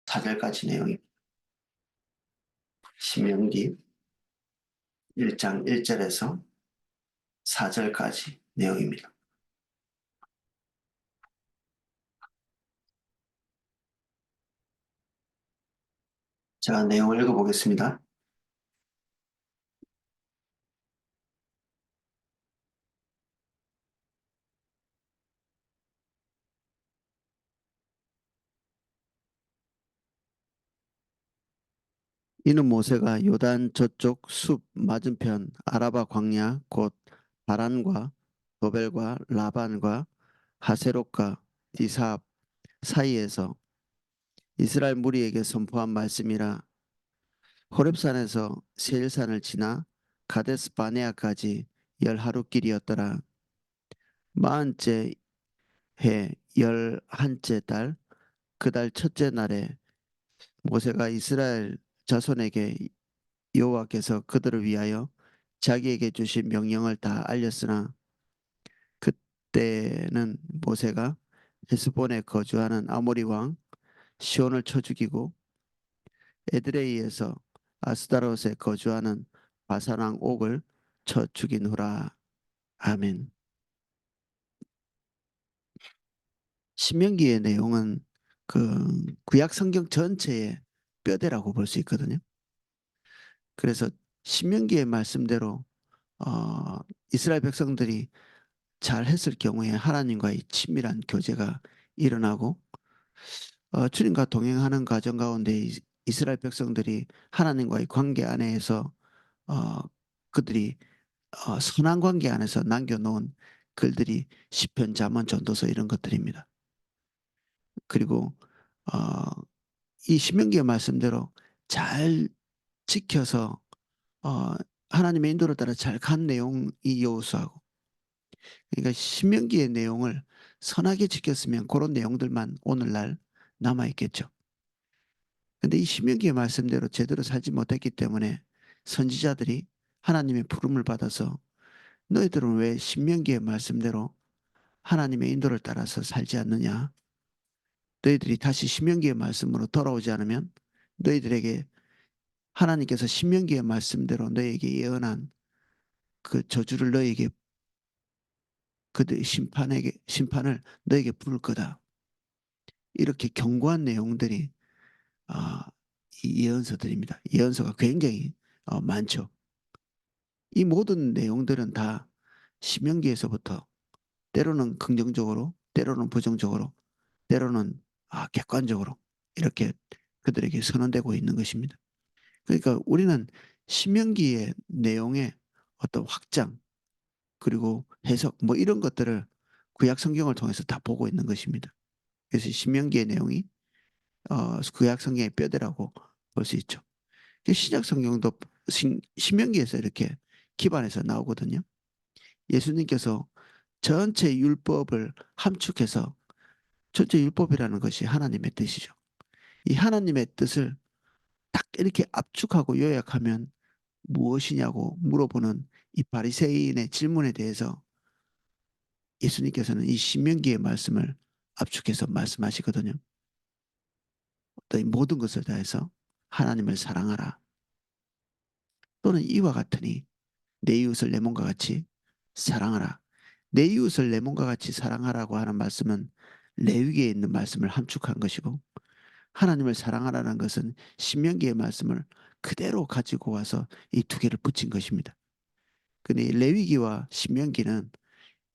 4절까지 내용입니다. 신명기 1장 1절에서 4절까지 내용입니다. 제가 내용을 읽어보겠습니다. 이는 모세가 요단 저쪽 숲 맞은편 아라바 광야 곧 바란과 도벨과 라반과 하세롯과 디삽 사이에서 이스라엘 무리에게 선포한 말씀이라. 호렙산에서 세일산을 지나 가데스 바네아까지 10하루 길이었더라. 마흔째 해 11째 달 그 달 첫째 날에 모세가 이스라엘 자손에게 여호와께서 그들을 위하여 자기에게 주신 명령을 다 알렸으나 그때는 모세가 헤스본에 거주하는 아모리 왕 시온을 쳐 죽이고 에드레이에서 아스다롯에 거주하는 바산 왕 옥을 쳐 죽인 후라. 아멘. 신명기의 내용은 그 구약 성경 전체의 뼈대라고 볼 수 있거든요. 그래서 신명기의 말씀대로 이스라엘 백성들이 잘 했을 경우에 하나님과의 친밀한 교제가 일어나고 주님과 동행하는 과정 가운데 이스라엘 백성들이 하나님과의 관계 안에서 어, 그들이 선한 관계 안에서 남겨놓은 글들이 시편, 잠언, 전도서 이런 것들입니다. 그리고 어, 이 신명기의 말씀대로 잘 지켜서 어, 하나님의 인도를 따라 잘 간 내용이 여호수아고, 그러니까 신명기의 내용을 선하게 지켰으면 그런 내용들만 오늘날 남아 있겠죠. 근데 이 신명기의 말씀대로 제대로 살지 못했기 때문에 선지자들이 하나님의 부름을 받아서 너희들은 왜 신명기의 말씀대로 하나님의 인도를 따라서 살지 않느냐? 너희들이 다시 신명기의 말씀으로 돌아오지 않으면 너희들에게 하나님께서 신명기의 말씀대로 너희에게 예언한 그 저주를 너희에게 그들 심판을 너희에게 부를 거다. 이렇게 경고한 내용들이 아, 이 예언서들입니다. 예언서가 굉장히 많죠. 이 모든 내용들은 다 신명기에서부터 때로는 긍정적으로, 때로는 부정적으로, 때로는 객관적으로 이렇게 그들에게 선언되고 있는 것입니다. 그러니까 우리는 신명기의 내용의 어떤 확장 그리고 해석 뭐 이런 것들을 구약 성경을 통해서 다 보고 있는 것입니다. 그래서 신명기의 내용이 구약 성경의 뼈대라고 볼 수 있죠. 신약 성경도 신명기에서 이렇게 기반해서 나오거든요. 예수님께서 전체 율법을 함축해서, 전체 율법이라는 것이 하나님의 뜻이죠. 이 하나님의 뜻을 딱 이렇게 압축하고 요약하면 무엇이냐고 물어보는 이 바리새인의 질문에 대해서 예수님께서는 이 신명기의 말씀을 압축해서 말씀하시거든요. 또 이 모든 것을 다해서 하나님을 사랑하라. 또는 이와 같으니 내 이웃을 내 몸과 같이 사랑하라. 내 이웃을 내 몸과 같이 사랑하라고 하는 말씀은 레위기에 있는 말씀을 함축한 것이고, 하나님을 사랑하라는 것은 신명기의 말씀을 그대로 가지고 와서 이 두 개를 붙인 것입니다. 근데 이 레위기와 신명기는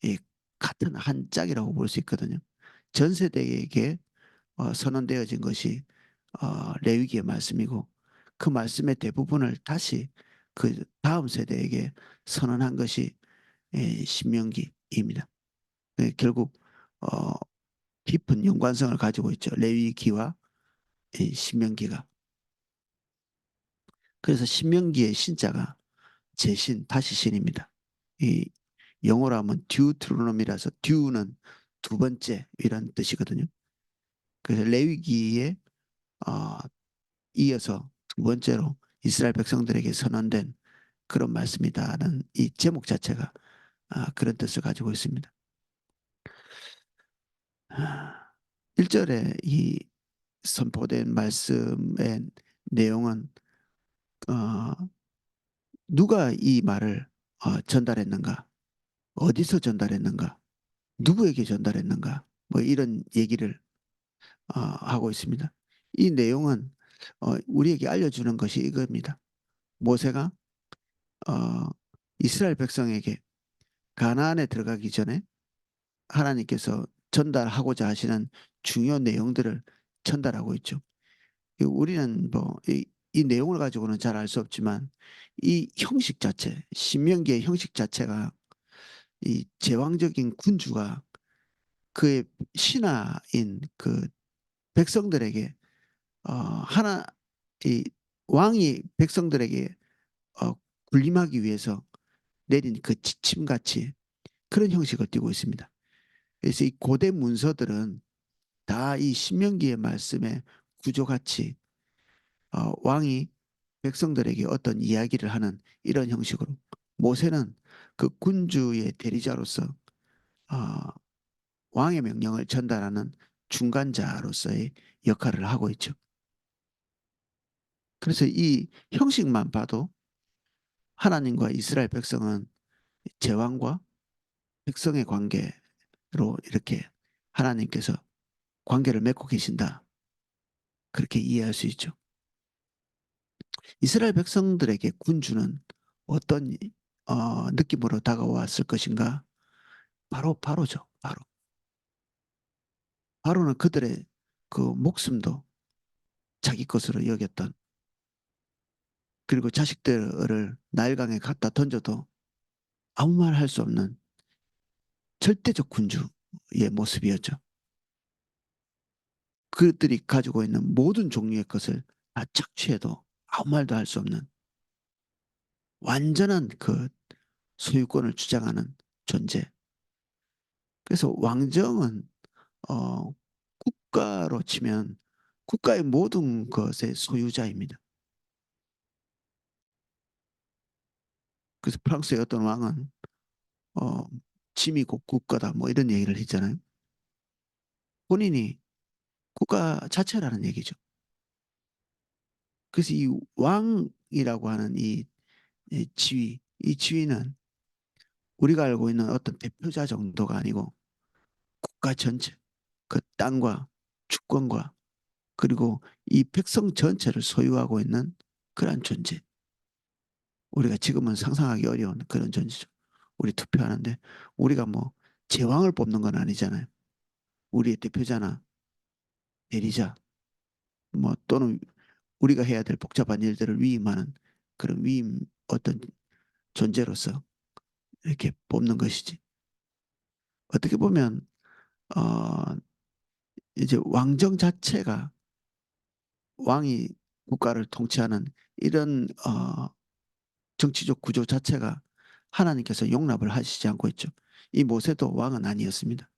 이 같은 한 짝이라고 볼 수 있거든요. 전 세대에게 선언되어진 것이 레위기의 말씀이고, 그 말씀의 대부분을 다시 그 다음 세대에게 선언한 것이 신명기입니다. 결국 어, 깊은 연관성을 가지고 있죠. 레위기와 신명기가. 그래서 신명기의 신자가 재신, 다시 신입니다. 이 영어로 하면 듀트로놈이라서 듀는 두 번째 이런 뜻이거든요. 그래서 레위기에 어, 이어서 두 번째로 이스라엘 백성들에게 선언된 그런 말씀이다는 이 제목 자체가 그런 뜻을 가지고 있습니다. 1절에 이 선포된 말씀의 내용은 어, 누가 이 말을 전달했는가, 어디서 전달했는가, 누구에게 전달했는가, 뭐 이런 얘기를 하고 있습니다. 이 내용은 우리에게 알려주는 것이 이겁니다. 모세가 어, 이스라엘 백성에게 가나안에 들어가기 전에 하나님께서 전달하고자 하시는 중요 내용들을 전달하고 있죠. 우리는 뭐 이 내용을 가지고는 잘 알 수 없지만 이 형식 자체, 신명기의 형식 자체가 이 제왕적인 군주가 그의 신하인 그 백성들에게 하나 이 왕이 백성들에게 어, 군림하기 위해서 내린 그 지침같이 그런 형식을 띠고 있습니다. 그래서 이 고대 문서들은 다 이 신명기의 말씀의 구조같이 왕이 백성들에게 어떤 이야기를 하는 이런 형식으로 모세는 그 군주의 대리자로서 어, 왕의 명령을 전달하는 중간자로서의 역할을 하고 있죠. 그래서 이 형식만 봐도 하나님과 이스라엘 백성은 제왕과 백성의 관계로 이렇게 하나님께서 관계를 맺고 계신다. 그렇게 이해할 수 있죠. 이스라엘 백성들에게 군주는 어떤 느낌으로 다가왔을 것인가? 바로 바로죠. 바로. 바로는 그들의 그 목숨도 자기 것으로 여겼던 그리고 자식들을 나일강에 갖다 던져도 아무 말 할 수 없는 절대적 군주의 모습이었죠. 그들이 가지고 있는 모든 종류의 것을 다 착취해도 아무 말도 할 수 없는 완전한 그 소유권을 주장하는 존재. 그래서 왕정은 어, 국가로 치면 국가의 모든 것의 소유자입니다. 그래서 프랑스의 어떤 왕은 어, 짐이 곧 국가다 뭐 이런 얘기를 했잖아요. 본인이 국가 자체라는 얘기죠. 그래서 이 왕이라고 하는 이 지위, 이 지위는 우리가 알고 있는 어떤 대표자 정도가 아니고 국가 전체, 그 땅과 주권과 그리고 이 백성 전체를 소유하고 있는 그러한 존재. 우리가 지금은 상상하기 어려운 그런 존재죠. 우리 투표하는데 우리가 뭐 제왕을 뽑는 건 아니잖아요. 우리의 대표자나 대리자, 뭐 또는 우리가 해야 될 복잡한 일들을 위임하는 그런 위임 어떤 존재로서 이렇게 뽑는 것이지. 어떻게 보면 어 이제 왕정 자체가 왕이 국가를 통치하는 이런 정치적 구조 자체가 하나님께서 용납을 하시지 않고 있죠. 이 모세도 왕은 아니었습니다.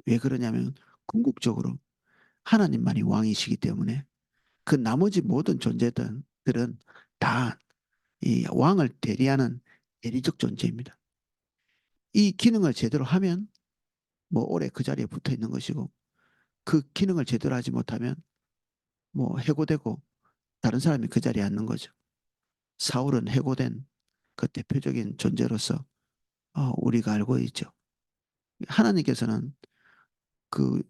왜 그러냐면 궁극적으로 하나님만이 왕이시기 때문에 그 나머지 모든 존재들은 다 이 왕을 대리하는 대리적 존재입니다. 이 기능을 제대로 하면 뭐 오래 그 자리에 붙어 있는 것이고 그 기능을 제대로 하지 못하면 뭐 해고되고 다른 사람이 그 자리에 앉는 거죠. 사울은 해고된 그 대표적인 존재로서 우리가 알고 있죠. 하나님께서는 그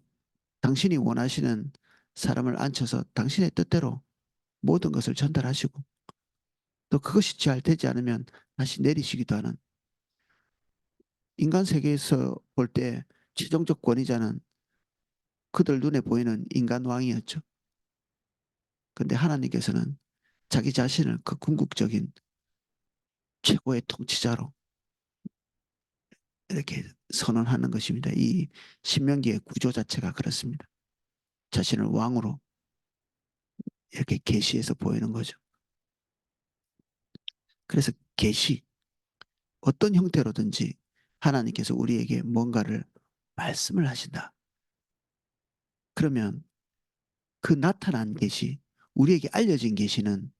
당신이 원하시는 사람을 앉혀서 당신의 뜻대로 모든 것을 전달하시고 또 그것이 잘 되지 않으면 다시 내리시기도 하는 인간 세계에서 볼 때 최종적 권위자는 그들 눈에 보이는 인간 왕이었죠. 근데 하나님께서는 자기 자신을 그 궁극적인 최고의 통치자로 이렇게 선언하는 것입니다. 이 신명기의 구조 자체가 그렇습니다. 자신을 왕으로 이렇게 계시해서 보이는 거죠. 그래서 계시 어떤 형태로든지 하나님께서 우리에게 뭔가를 말씀을 하신다. 그러면 그 나타난 계시, 우리에게 알려진 계시는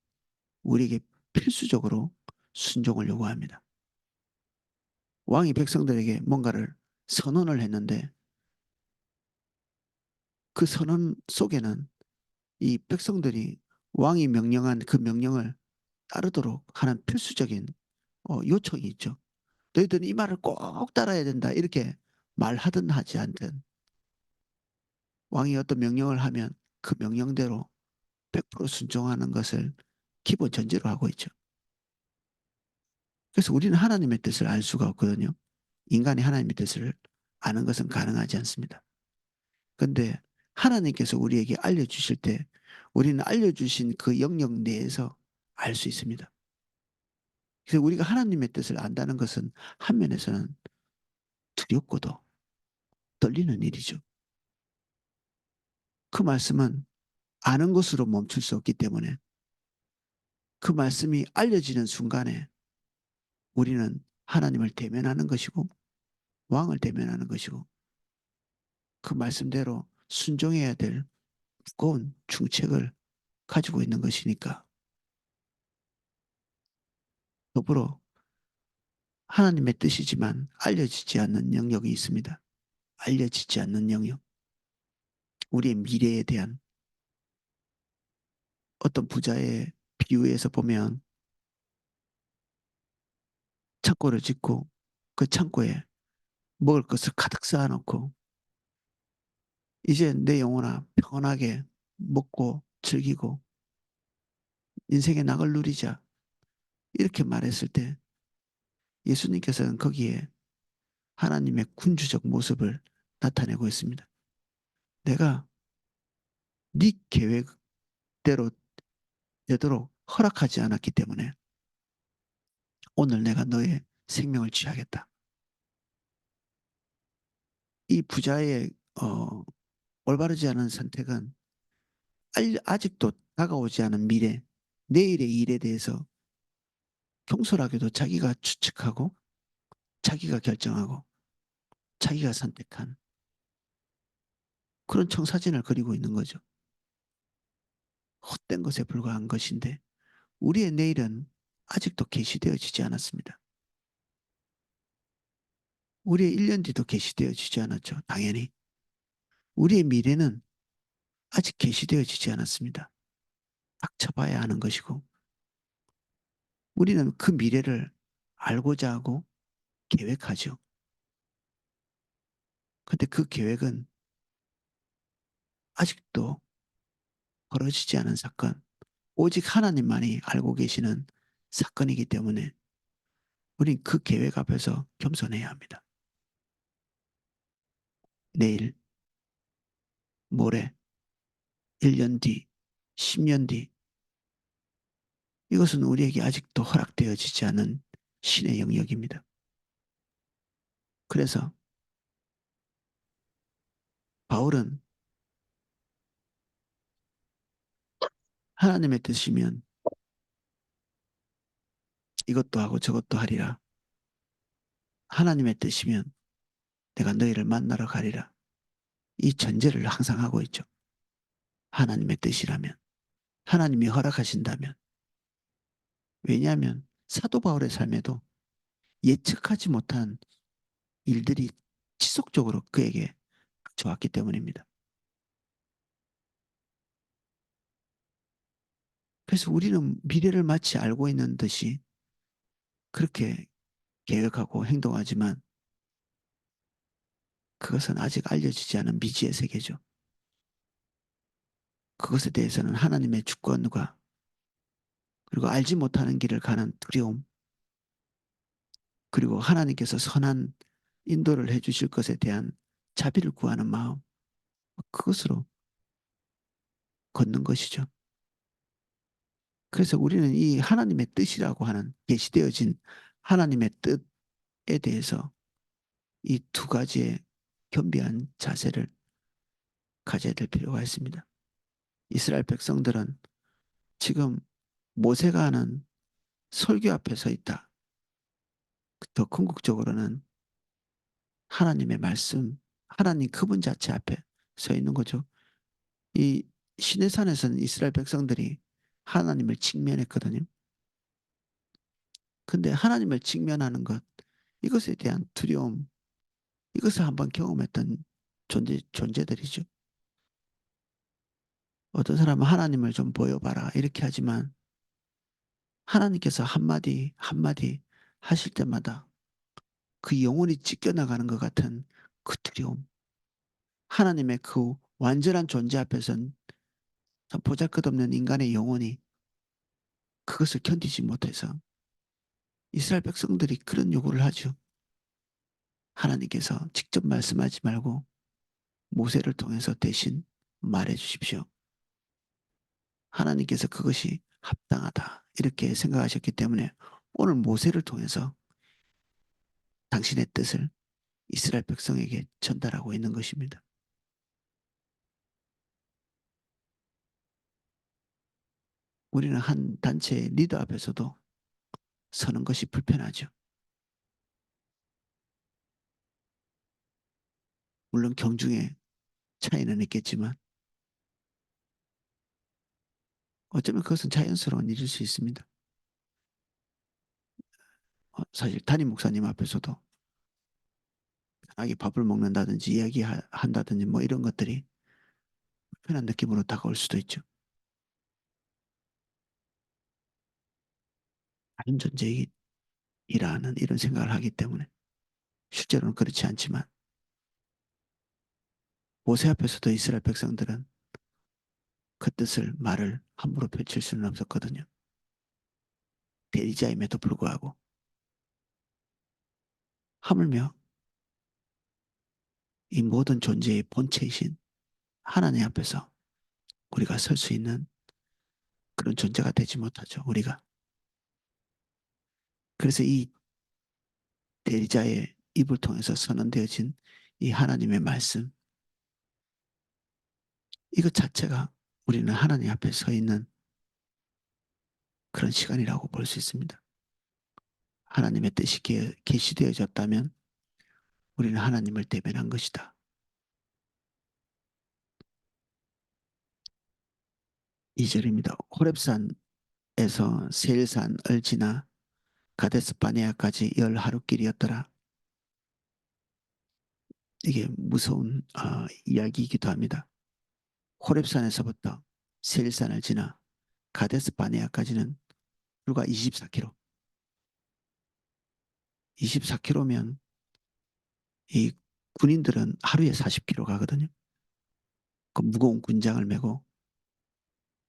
우리에게 필수적으로 순종을 요구합니다. 왕이 백성들에게 뭔가를 선언을 했는데 그 선언 속에는 이 백성들이 왕이 명령한 그 명령을 따르도록 하는 필수적인 요청이 있죠. 너희들은 이 말을 꼭 따라야 된다. 이렇게 말하든 하지 않든 왕이 어떤 명령을 하면 그 명령대로 100% 순종하는 것을 기본 전제로 하고 있죠. 그래서 우리는 하나님의 뜻을 알 수가 없거든요. 인간이 하나님의 뜻을 아는 것은 가능하지 않습니다. 그런데 하나님께서 우리에게 알려주실 때 우리는 알려주신 그 영역 내에서 알 수 있습니다. 그래서 우리가 하나님의 뜻을 안다는 것은 한 면에서는 두렵고도 떨리는 일이죠. 그 말씀은 아는 것으로 멈출 수 없기 때문에 그 말씀이 알려지는 순간에 우리는 하나님을 대면하는 것이고 왕을 대면하는 것이고 그 말씀대로 순종해야 될 무거운 중책을 가지고 있는 것이니까 더불어 하나님의 뜻이지만 알려지지 않는 영역이 있습니다. 알려지지 않는 영역. 우리의 미래에 대한 어떤 부자의 비유에서 보면 창고를 짓고 그 창고에 먹을 것을 가득 쌓아놓고 이제 내 영혼아 평안하게 먹고 즐기고 인생의 낙을 누리자 이렇게 말했을 때 예수님께서는 거기에 하나님의 군주적 모습을 나타내고 있습니다. 내가 네 계획대로 되도록 허락하지 않았기 때문에 오늘 내가 너의 생명을 취하겠다. 이 부자의 올바르지 않은 선택은 아직도 다가오지 않은 미래, 내일의 일에 대해서 경솔하게도 자기가 추측하고 자기가 결정하고 자기가 선택한 그런 청사진을 그리고 있는 거죠. 헛된 것에 불과한 것인데 우리의 내일은 아직도 계시되어지지 않았습니다. 우리의 1년 뒤도 계시되어지지 않았죠. 당연히. 우리의 미래는 아직 계시되어지지 않았습니다. 닥쳐봐야 하는 것이고 우리는 그 미래를 알고자 하고 계획하죠. 근데 그 계획은 아직도 벌어지지 않은 사건, 오직 하나님만이 알고 계시는 사건이기 때문에 우린 그 계획 앞에서 겸손해야 합니다. 내일, 모레, 1년 뒤, 10년 뒤, 이것은 우리에게 아직도 허락되어지지 않은 신의 영역입니다. 그래서 바울은 하나님의 뜻이면 이것도 하고 저것도 하리라. 하나님의 뜻이면 내가 너희를 만나러 가리라. 이 전제를 항상 하고 있죠. 하나님의 뜻이라면, 하나님이 허락하신다면. 왜냐하면 사도 바울의 삶에도 예측하지 못한 일들이 지속적으로 그에게 좋았기 때문입니다. 그래서 우리는 미래를 마치 알고 있는 듯이 그렇게 계획하고 행동하지만 그것은 아직 알려지지 않은 미지의 세계죠. 그것에 대해서는 하나님의 주권과 그리고 알지 못하는 길을 가는 두려움 그리고 하나님께서 선한 인도를 해주실 것에 대한 자비를 구하는 마음 그것으로 걷는 것이죠. 그래서 우리는 이 하나님의 뜻이라고 하는 계시되어진 하나님의 뜻에 대해서 이 두 가지의 겸비한 자세를 가져야 될 필요가 있습니다. 이스라엘 백성들은 지금 모세가 하는 설교 앞에 서 있다. 더 궁극적으로는 하나님의 말씀, 하나님 그분 자체 앞에 서 있는 거죠. 이 시내산에서는 이스라엘 백성들이 하나님을 직면했거든요. 근데 하나님을 직면하는 것, 이것에 대한 두려움, 이것을 한번 경험했던 존재들이죠. 어떤 사람은 하나님을 좀 보여봐라 이렇게 하지만 하나님께서 한마디 한마디 하실 때마다 그 영혼이 찢겨나가는 것 같은 그 두려움, 하나님의 그 완전한 존재 앞에선 보잘것없는 인간의 영혼이 그것을 견디지 못해서 이스라엘 백성들이 그런 요구를 하죠. 하나님께서 직접 말씀하지 말고 모세를 통해서 대신 말해 주십시오. 하나님께서 그것이 합당하다 이렇게 생각하셨기 때문에 오늘 모세를 통해서 당신의 뜻을 이스라엘 백성에게 전달하고 있는 것입니다. 우리는 한 단체의 리더 앞에서도 서는 것이 불편하죠. 물론 경중에 차이는 있겠지만 어쩌면 그것은 자연스러운 일일 수 있습니다. 사실 담임 목사님 앞에서도 편하게 밥을 먹는다든지 이야기한다든지 뭐 이런 것들이 불편한 느낌으로 다가올 수도 있죠. 다른 존재이라는 이런 생각을 하기 때문에 실제로는 그렇지 않지만 모세 앞에서도 이스라엘 백성들은 그 뜻을 말을 함부로 펼칠 수는 없었거든요. 대리자임에도 불구하고 하물며 이 모든 존재의 본체이신 하나님 앞에서 우리가 설 수 있는 그런 존재가 되지 못하죠. 우리가. 그래서 이 대리자의 입을 통해서 선언되어진 이 하나님의 말씀, 이것 자체가 우리는 하나님 앞에 서 있는 그런 시간이라고 볼 수 있습니다. 하나님의 뜻이 계시되어졌다면 우리는 하나님을 대변한 것이다. 2절입니다. 호렙산에서 세일산을 지나 가데스 바네아까지 열 하루길이었더라. 이게 무서운 이야기이기도 합니다. 호렙산에서부터 세일산을 지나 가데스 바네아까지는 불과 24km. 24km면 이 군인들은 하루에 40km 가거든요. 그 무거운 군장을 메고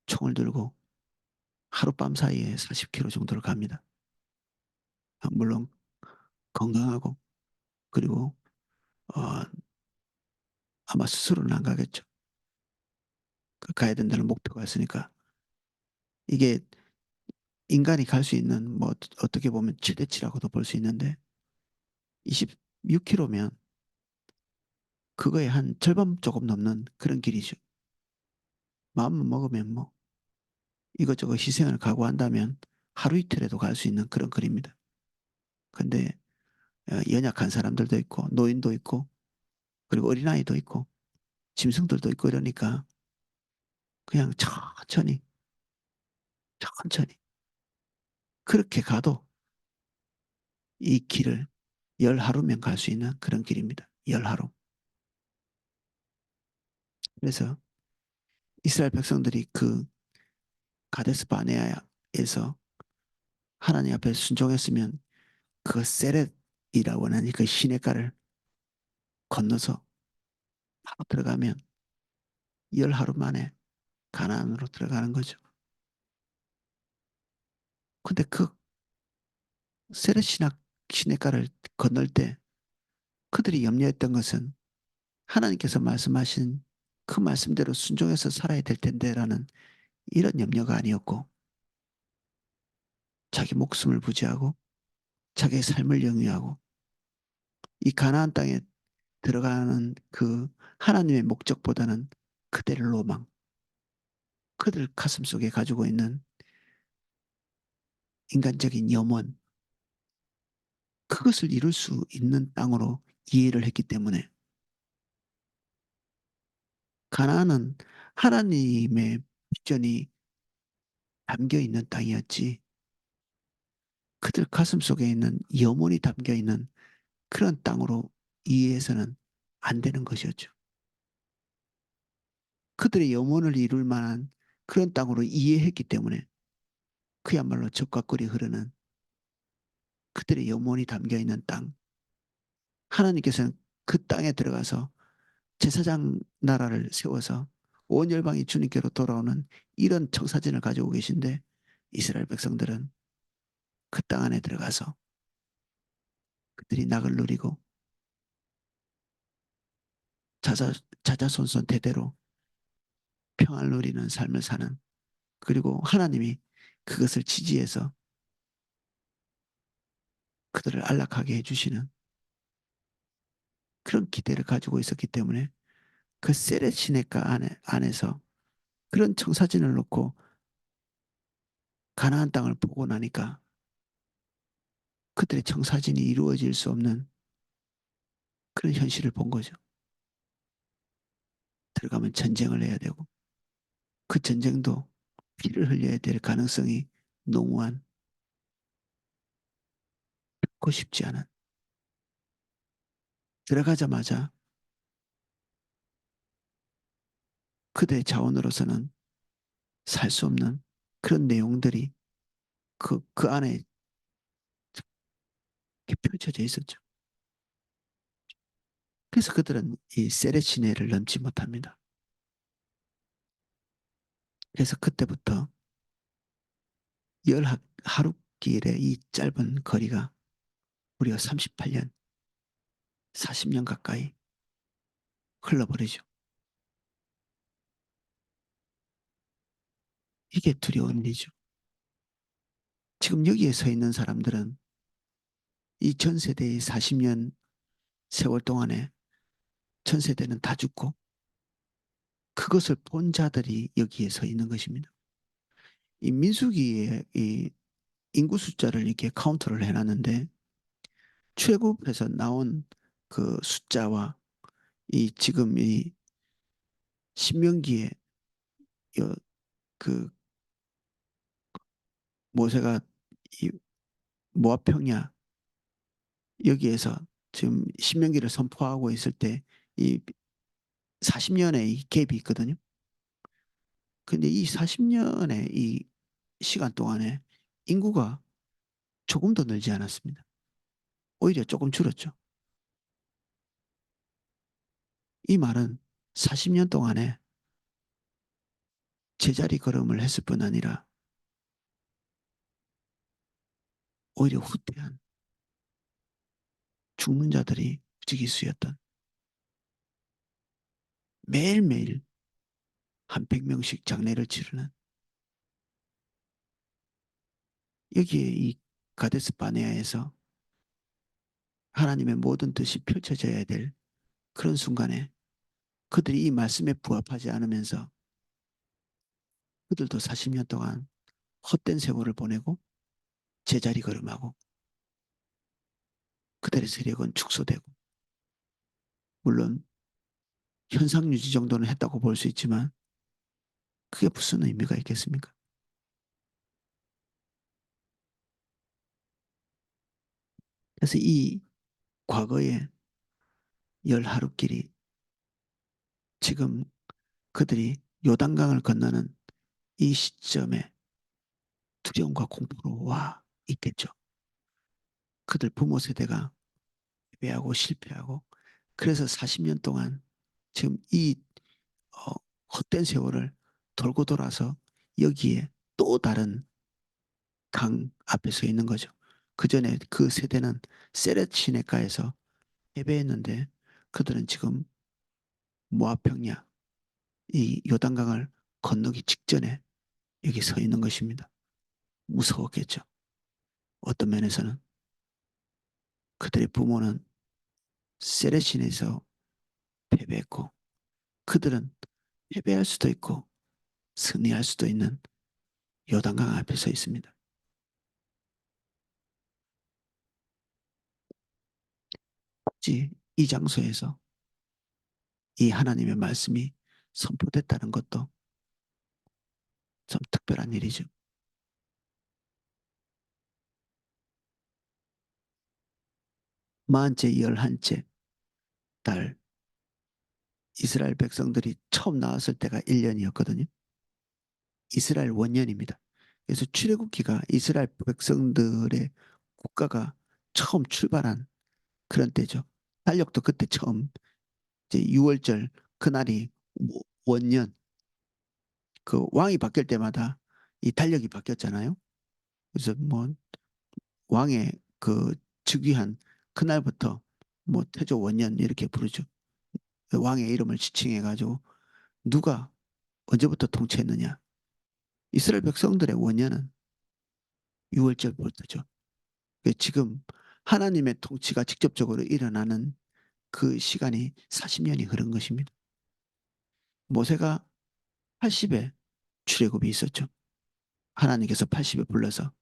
총을 들고 하룻밤 사이에 40km 정도를 갑니다. 물론 건강하고 그리고 어, 아마 스스로는 안 가겠죠. 그 가야 된다는 목표가 있으니까 이게 인간이 갈 수 있는 뭐 어떻게 보면 최대치라고도 볼 수 있는데 26km면 그거의 한 절반 조금 넘는 그런 길이죠. 마음만 먹으면 뭐 이것저것 희생을 각오한다면 하루 이틀에도 갈 수 있는 그런 거리입니다. 근데 연약한 사람들도 있고 노인도 있고 그리고 어린아이도 있고 짐승들도 있고 이러니까 그냥 천천히 그렇게 가도 이 길을 열 하루면 갈 수 있는 그런 길입니다. 열 하루. 그래서 이스라엘 백성들이 그 가데스 바네아에서 하나님 앞에 순종했으면 그 세렛이라고 하는 그 시내가를 건너서 바로 들어가면 열 하루 만에 가나안으로 들어가는 거죠. 근데 그 세렛 시내가를 건널 때 그들이 염려했던 것은 하나님께서 말씀하신 그 말씀대로 순종해서 살아야 될 텐데라는 이런 염려가 아니었고 자기 목숨을 부지하고 자기의 삶을 영위하고 이 가나안 땅에 들어가는 그 하나님의 목적보다는 그들의 로망, 그들 가슴 속에 가지고 있는 인간적인 염원, 그것을 이룰 수 있는 땅으로 이해를 했기 때문에 가나안은 하나님의 비전이 담겨 있는 땅이었지 그들 가슴 속에 있는 염원이 담겨 있는 그런 땅으로 이해해서는 안 되는 것이었죠. 그들의 영혼을 이룰 만한 그런 땅으로 이해했기 때문에 그야말로 적과 꿀이 흐르는 그들의 영혼이 담겨 있는 땅. 하나님께서는 그 땅에 들어가서 제사장 나라를 세워서 온 열방이 주님께로 돌아오는 이런 청사진을 가지고 계신데 이스라엘 백성들은 그 땅 안에 들어가서 그들이 낙을 누리고 자자, 자자손손 대대로 평안을 누리는 삶을 사는 그리고 하나님이 그것을 지지해서 그들을 안락하게 해주시는 그런 기대를 가지고 있었기 때문에 그 세렛 시내가 안에서 그런 청사진을 놓고 가나안 땅을 보고 나니까 그들의 청사진이 이루어질 수 없는 그런 현실을 본 거죠. 들어가면 전쟁을 해야 되고 그 전쟁도 피를 흘려야 될 가능성이 농후한 고 싶지 않은 들어가자마자 그들의 자원으로서는 살 수 없는 그런 내용들이 그 안에 펼쳐져 있었죠. 그래서 그들은 이 세렛 시내를 넘지 못합니다. 그래서 그때부터 열 하루길의 이 짧은 거리가 무려 38년, 40년 가까이 흘러버리죠. 이게 두려운 일이죠. 지금 여기에 서 있는 사람들은 이 전 세대의 40년 세월 동안에 전 세대는 다 죽고 그것을 본 자들이 여기에 서 있는 것입니다. 이 민수기의 이 인구 숫자를 이렇게 카운터를 해놨는데 최고에서 나온 그 숫자와 이 지금 이 신명기의 그 모세가 이 모압 평야 여기에서 지금 신명기를 선포하고 있을 때 이 40년의 이 갭이 있거든요. 근데 이 40년의 이 시간 동안에 인구가 조금도 늘지 않았습니다. 오히려 조금 줄었죠. 이 말은 40년 동안에 제자리 걸음을 했을 뿐 아니라 오히려 후퇴한 죽는 자들이 부지기수였던 매일매일 한 100명씩 장례를 치르는 여기에 이 가데스 바네아에서 하나님의 모든 뜻이 펼쳐져야 될 그런 순간에 그들이 이 말씀에 부합하지 않으면서 그들도 40년 동안 헛된 세월을 보내고 제자리 걸음하고 그들의 세력은 축소되고 물론 현상 유지 정도는 했다고 볼 수 있지만 그게 무슨 의미가 있겠습니까? 그래서 이 과거의 열 하루길이 지금 그들이 요단강을 건너는 이 시점에 두려움과 공포로 와 있겠죠. 그들 부모 세대가 패배하고 실패하고 그래서 40년 동안 지금 이 어, 헛된 세월을 돌고 돌아서 여기에 또 다른 강 앞에 서 있는 거죠. 그 전에 그 세대는 세렛 시내가에서 패배했는데 그들은 지금 모압 평야 이 요단강을 건너기 직전에 여기 서 있는 것입니다. 무서웠겠죠. 어떤 면에서는 그들의 부모는 세렛 시내에서 패배했고 그들은 패배할 수도 있고 승리할 수도 있는 요단강 앞에 서 있습니다. 굳이 이 장소에서 이 하나님의 말씀이 선포됐다는 것도 좀 특별한 일이죠. 마흔째, 열한째 딸 이스라엘 백성들이 처음 나왔을 때가 1년이었거든요. 이스라엘 원년입니다. 그래서 출애굽기가 이스라엘 백성들의 국가가 처음 출발한 그런 때죠. 달력도 그때 처음 이제 6월절 그날이 원년 그 왕이 바뀔 때마다 이 달력이 바뀌었잖아요. 그래서 뭐 왕의 그 즉위한 그날부터 뭐 태조 원년 이렇게 부르죠. 왕의 이름을 지칭해 가지고 누가 언제부터 통치했느냐. 이스라엘 백성들의 원년은 6월절부터죠. 지금 하나님의 통치가 직접적으로 일어나는 그 시간이 40년이 흐른 것입니다. 모세가 80에 출애굽이 있었죠. 하나님께서 80에 불러서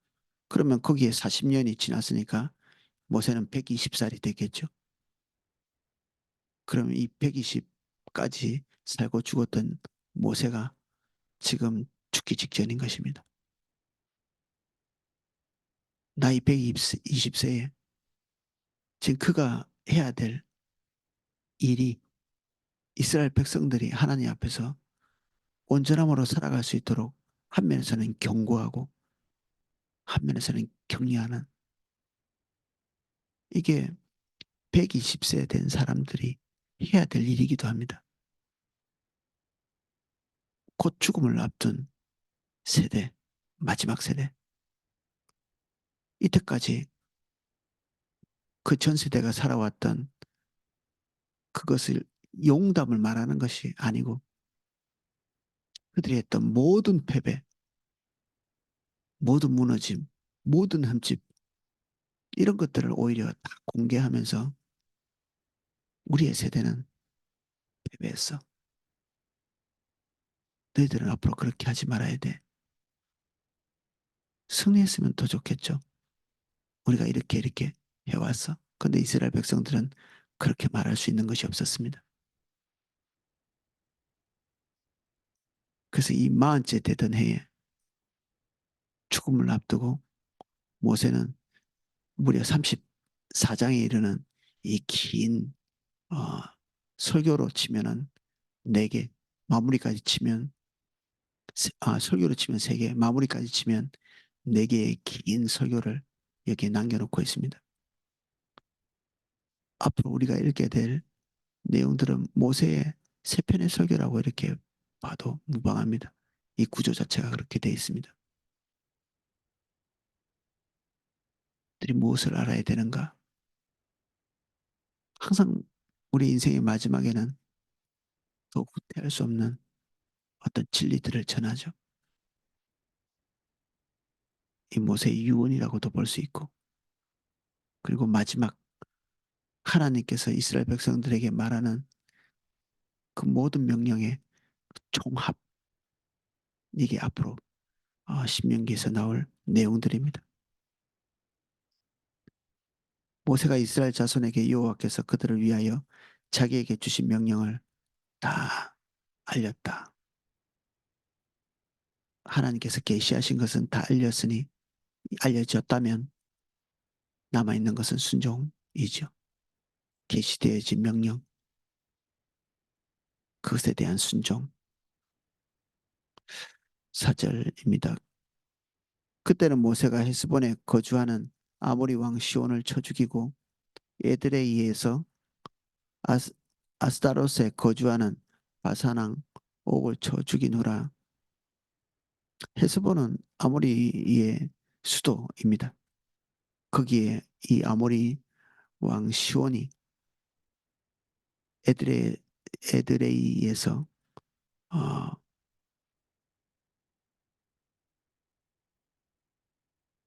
그러면 거기에 40년이 지났으니까 모세는 120살이 됐겠죠. 그러면 이 120까지 살고 죽었던 모세가 지금 죽기 직전인 것입니다. 나이 120세에 지금 그가 해야 될 일이 이스라엘 백성들이 하나님 앞에서 온전함으로 살아갈 수 있도록 한 면에서는 경고하고 한 면에서는 격려하는 이게 120세 된 사람들이 해야 될 일이기도 합니다. 곧 죽음을 앞둔 세대, 마지막 세대. 이때까지 그 전 세대가 살아왔던 그것을 용담을 말하는 것이 아니고 그들이 했던 모든 패배, 모든 무너짐, 모든 흠집 이런 것들을 오히려 다 공개하면서 우리의 세대는 패배했어. 너희들은 앞으로 그렇게 하지 말아야 돼. 승리했으면 더 좋겠죠. 우리가 이렇게 이렇게 해왔어. 근데 이스라엘 백성들은 그렇게 말할 수 있는 것이 없었습니다. 그래서 이 40째 되던 해에 죽음을 앞두고 모세는 무려 34장에 이르는 이 긴 설교로 치면은 4개, 마무리까지 치면 설교로 치면 3개, 마무리까지 치면 4개의 긴 설교를 여기에 남겨놓고 있습니다. 앞으로 우리가 읽게 될 내용들은 모세의 세 편의 설교라고 이렇게 봐도 무방합니다. 이 구조 자체가 그렇게 되어 있습니다. 들이 무엇을 알아야 되는가? 항상 우리 인생의 마지막에는 더 후퇴할 수 없는 어떤 진리들을 전하죠. 이 모세의 유언이라고도 볼 수 있고, 그리고 마지막 하나님께서 이스라엘 백성들에게 말하는 그 모든 명령의 종합, 이게 앞으로 신명기에서 나올 내용들입니다. 모세가 이스라엘 자손에게 여호와께서 그들을 위하여 자기에게 주신 명령을 다 알렸다. 하나님께서 계시하신 것은 다 알렸으니 알려졌다면 남아있는 것은 순종이죠. 계시되어진 명령, 그것에 대한 순종. 4절입니다. 그때는 모세가 헤스본에 거주하는 아모리 왕 시온을 쳐 죽이고 에드레이에서 아스, 아스타롯에 거주하는 바사왕 옥을 쳐 죽인 후라. 헤스본은 아모리의 수도입니다. 거기에 이 아모리 왕 시온이 에드레, 에드레이에서 어,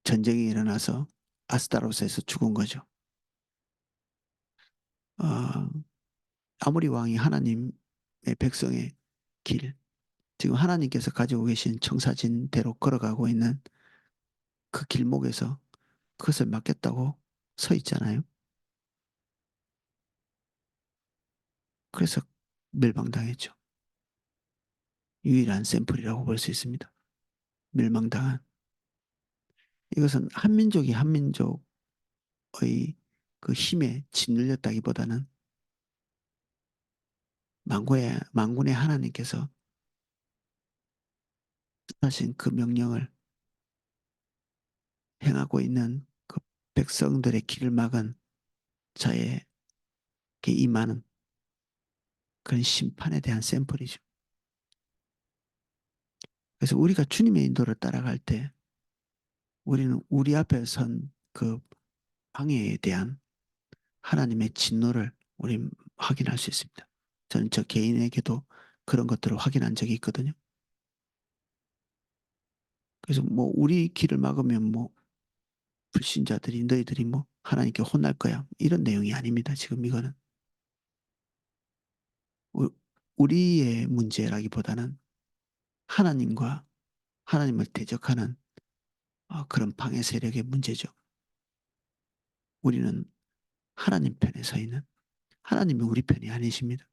전쟁이 일어나서 아스타롯에서 죽은 거죠. 어, 아모리 왕이 하나님의 백성의 길, 지금 하나님께서 가지고 계신 청사진대로 걸어가고 있는 그 길목에서 그것을 맡겼다고 서 있잖아요. 그래서 멸망당했죠. 유일한 샘플이라고 볼 수 있습니다. 멸망당한. 이것은 한민족이 한민족의 그 힘에 짓눌렸다기보다는 만군의 하나님께서 하신 그 명령을 행하고 있는 그 백성들의 길을 막은 자에게 임하는 그런 심판에 대한 샘플이죠. 그래서 우리가 주님의 인도를 따라갈 때 우리는 우리 앞에 선 그 방해에 대한 하나님의 진노를 우리 확인할 수 있습니다. 저는 저 개인에게도 그런 것들을 확인한 적이 있거든요. 그래서 뭐 우리 길을 막으면 뭐 불신자들이 너희들이 뭐 하나님께 혼날 거야. 이런 내용이 아닙니다. 지금 이거는 우리의 문제라기보다는 하나님과 하나님을 대적하는 그런 방해 세력의 문제죠. 우리는 하나님 편에 서 있는 하나님이 우리 편이 아니십니다.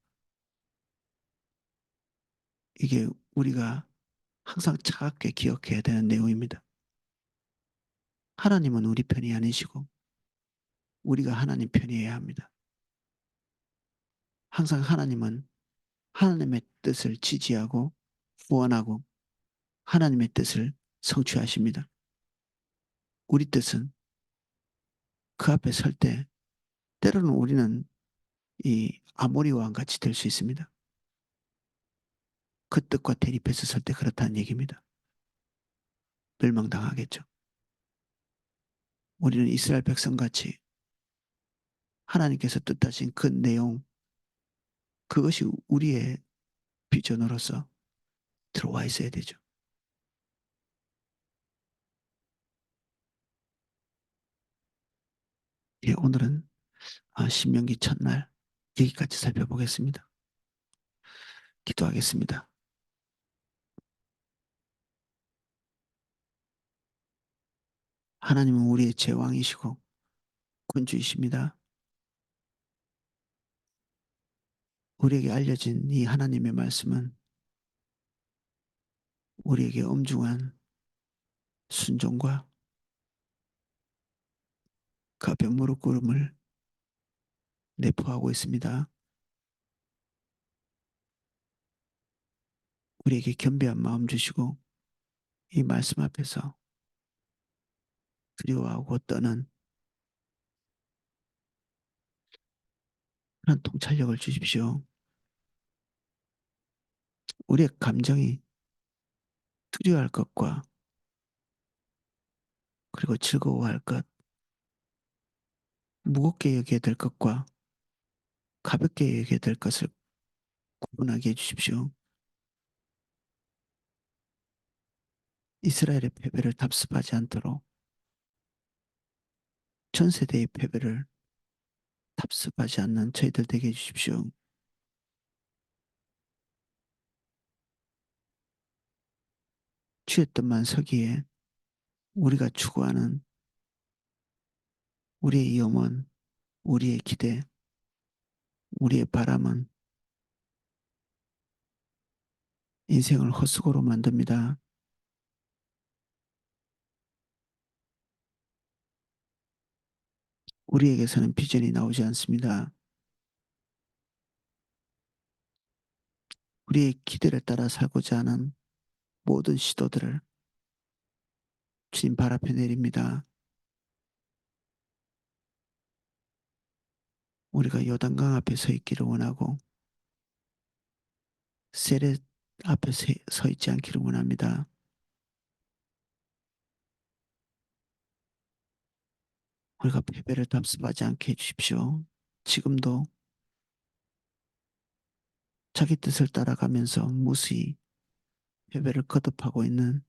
이게 우리가 항상 차갑게 기억해야 되는 내용입니다. 하나님은 우리 편이 아니시고 우리가 하나님 편이어야 합니다. 항상 하나님은 하나님의 뜻을 지지하고 후원하고 하나님의 뜻을 성취하십니다. 우리 뜻은 그 앞에 설 때 때로는 우리는 이 아모리 왕 같이 될 수 있습니다. 그 뜻과 대립해서 설 때 그렇다는 얘기입니다. 멸망당하겠죠. 우리는 이스라엘 백성같이 하나님께서 뜻하신 그 내용, 그것이 우리의 비전으로서 들어와 있어야 되죠. 예, 오늘은 신명기 첫날 여기까지 살펴보겠습니다. 기도하겠습니다. 하나님은 우리의 제왕이시고 군주이십니다. 우리에게 알려진 이 하나님의 말씀은 우리에게 엄중한 순종과 그 앞에 무릎 꿇음을 내포하고 있습니다. 우리에게 겸비한 마음 주시고 이 말씀 앞에서 두려워하고 떠는 그런 통찰력을 주십시오. 우리의 감정이 두려워할 것과 그리고 즐거워할 것, 무겁게 여겨야 될 것과 가볍게 여겨야 될 것을 구분하게 해주십시오. 이스라엘의 패배를 답습하지 않도록 전 세대의 패배를 답습하지 않는 저희들 되게 해주십시오. 주의 뜻만 서기에 우리가 추구하는 우리의 염원, 우리의 기대, 우리의 바람은 인생을 헛수고로 만듭니다. 우리에게서는 비전이 나오지 않습니다. 우리의 기대를 따라 살고자 하는 모든 시도들을 주님 발 앞에 내립니다. 우리가 요단강 앞에 서 있기를 원하고 세례 앞에 서 있지 않기를 원합니다. 우리가 패배를 답습하지 않게 해주십시오. 지금도 자기 뜻을 따라가면서 무수히 패배를 거듭하고 있는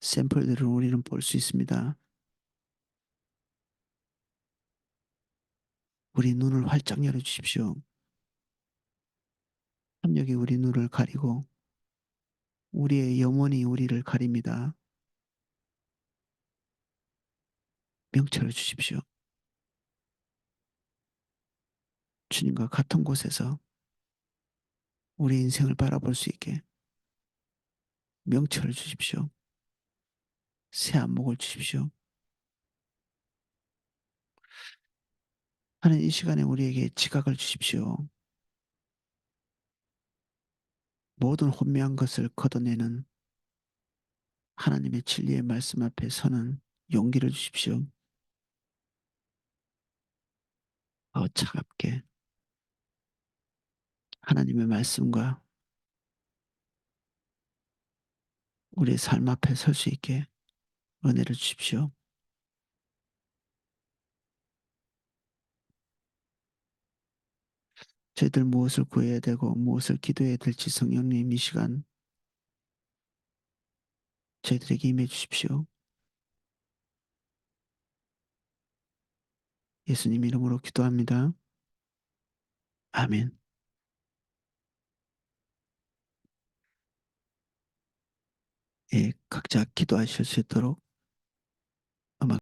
샘플들을 우리는 볼 수 있습니다. 우리 눈을 활짝 열어주십시오. 합력이 우리 눈을 가리고 우리의 영혼이 우리를 가립니다. 명철을 주십시오. 주님과 같은 곳에서 우리 인생을 바라볼 수 있게 명철을 주십시오. 새 안목을 주십시오. 하는 이 시간에 우리에게 지각을 주십시오. 모든 혼미한 것을 걷어내는 하나님의 진리의 말씀 앞에 서는 용기를 주십시오. 더 차갑게 하나님의 말씀과 우리의 삶 앞에 설 수 있게 은혜를 주십시오. 저희들 무엇을 구해야 되고 무엇을 기도해야 될지 성령님 이 시간 저희들에게 임해 주십시오. 예수님 이름으로 기도합니다. 아멘. 예, 각자 기도하실 수 있도록